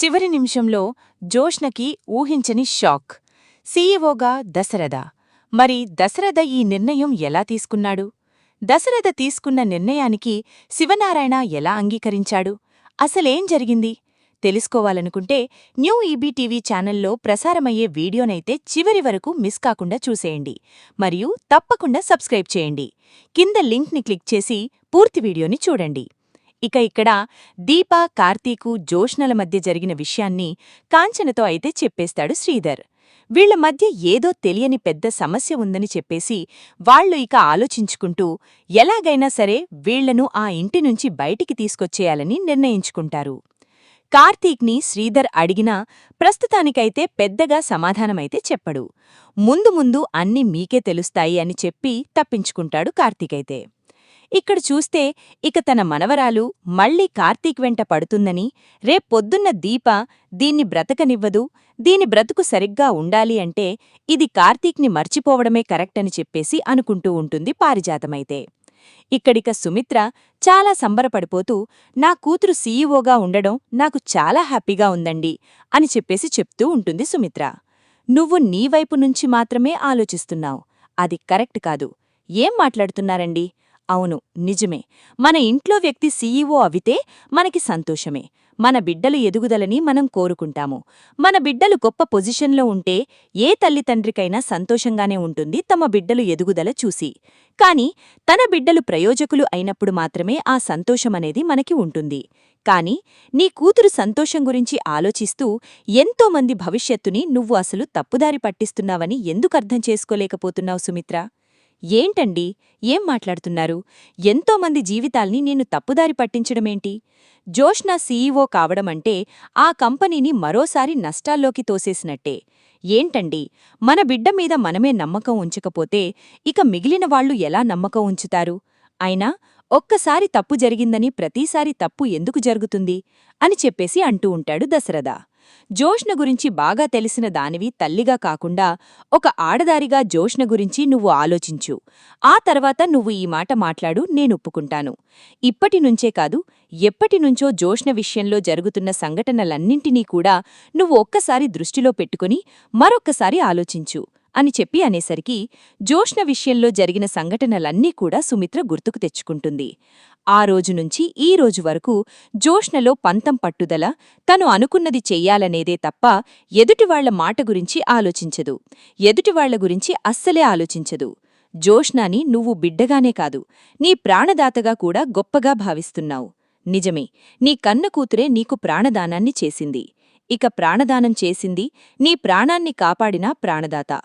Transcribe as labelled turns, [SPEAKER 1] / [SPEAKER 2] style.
[SPEAKER 1] చివరి నిమిషంలో జోష్నకి ఊహించని షాక్. సీఈఓగా దశరథ. మరి దశరథ ఈ నిర్ణయం ఎలా తీసుకున్నాడు? దశరథ తీసుకున్న నిర్ణయానికి శివనారాయణ ఎలా అంగీకరించాడు? అసలేం జరిగింది? తెలుసుకోవాలనుకుంటే న్యూ ఈబీటీవీ ఛానల్లో ప్రసారమయ్యే వీడియోనైతే చివరి వరకు మిస్ కాకుండా చూసేయండి. మరియు తప్పకుండా సబ్స్క్రైబ్ చేయండి. కింద లింక్ని క్లిక్ చేసి పూర్తి వీడియోని చూడండి. ఇక్కడ దీప, కార్తీకు, జోష్నల మధ్య జరిగిన విషయాన్ని కాంచనతో అయితే చెప్పేస్తాడు శ్రీధర్. వీళ్ల మధ్య ఏదో తెలియని పెద్ద సమస్య ఉందని చెప్పేసి వాళ్లు ఆలోచించుకుంటూ ఎలాగైనా సరే వీళ్లను ఆ ఇంటినుంచి బయటికి తీసుకొచ్చేయాలని నిర్ణయించుకుంటారు. కార్తీక్ని శ్రీధర్ అడిగినా ప్రస్తుతానికైతే పెద్దగా సమాధానమైతే చెప్పడు. ముందు ముందు అన్నీ మీకే తెలుస్తాయి అని చెప్పి తప్పించుకుంటాడు కార్తీకైతే. ఇక్కడ చూస్తే తన మనవరాలు మళ్లీ కార్తీక్ వెంట పడుతుందని, రేపొద్దున్న దీప దీన్ని బ్రతకనివ్వదు, దీని బ్రతుకు సరిగ్గా ఉండాలి అంటే ఇది కార్తీక్ని మర్చిపోవడమే కరెక్ట్ అని చెప్పేసి అనుకుంటూ ఉంటుంది పారిజాతమైతే. ఇక్కడిక సుమిత్ర చాలా సంబరపడిపోతూ, నా కూతురు సీఈఓగా ఉండడం నాకు చాలా హ్యాపీగా ఉందండి అని చెప్పేసి చెప్తూ ఉంటుంది సుమిత్ర. నువ్వు నీవైపు నుంచి మాత్రమే ఆలోచిస్తున్నావు, అది కరెక్ట్ కాదు. ఏం మాట్లాడుతున్నారండి? అవును, నిజమే. మన ఇంట్లో వ్యక్తి సీఈఓ అవితే మనకి సంతోషమే. మన బిడ్డలు ఎదుగుదలని మనం కోరుకుంటాము. మన బిడ్డలు గొప్ప పొజిషన్లో ఉంటే ఏ తల్లిదండ్రికైనా సంతోషంగానే ఉంటుంది తమ బిడ్డలు ఎదుగుదల చూసి. కాని తన బిడ్డలు ప్రయోజకులు అయినప్పుడు మాత్రమే ఆ సంతోషమనేది మనకి ఉంటుంది. కాని నీ కూతురు సంతోషం గురించి ఆలోచిస్తూ ఎంతోమంది భవిష్యత్తుని నువ్వు అసలు తప్పుదారి పట్టిస్తున్నావని ఎందుకర్థం చేసుకోలేకపోతున్నావు సుమిత్ర? ఏంటండి, ఏం మాట్లాడుతున్నారు? ఎంతోమంది జీవితాల్ని నేను తప్పుదారి పట్టించడమేంటి? జోష్న సీఈఓ కావడమంటే ఆ కంపెనీని మరోసారి నష్టాల్లోకి తోసేసినట్టే. ఏంటండి, మన బిడ్డ మీద మనమే నమ్మకం ఉంచకపోతే మిగిలిన వాళ్లు ఎలా నమ్మకం ఉంచుతారు? అయినా ఒక్కసారి తప్పు జరిగిందని ప్రతీసారి తప్పు ఎందుకు జరుగుతుంది అని చెప్పేసి అంటూ ఉంటాడు దశరథ. జోష్న గురించి బాగా తెలిసిన దానివి తల్లిగా కాకుండా ఒక ఆడదారిగా జోష్న గురించి నువ్వు ఆలోచించు. ఆ తర్వాత నువ్వు ఈ మాట మాట్లాడు, నేనొప్పుకుంటాను. ఇప్పటినుంచే కాదు, ఎప్పటినుంచో జోష్న విషయంలో జరుగుతున్న సంఘటనలన్నింటినీ కూడా నువ్వు ఒక్కసారి దృష్టిలో పెట్టుకుని మరొక్కసారి ఆలోచించు అని చెప్పి అనేసరికి జోష్న విషయంలో జరిగిన సంఘటనలన్నీ కూడా సుమిత్ర గుర్తుకు తెచ్చుకుంటుంది. ఆ రోజునుంచి ఈ రోజు వరకు జోష్నలో పంతం పట్టుదల, తను అనుకున్నది చెయ్యాలనేదే తప్ప ఎదుటివాళ్ల మాట గురించి ఆలోచించదు. ఎదుటివాళ్ల గురించి అస్సలే ఆలోచించదు. జోష్నాని నువ్వు బిడ్డగానే కాదు, నీ ప్రాణదాతగా కూడా గొప్పగా భావిస్తున్నావు. నిజమే, నీ కన్న కూతురే నీకు ప్రాణదానాన్ని చేసింది. ప్రాణదానం చేసింది నీ ప్రాణాన్ని కాపాడిన ప్రాణదాత.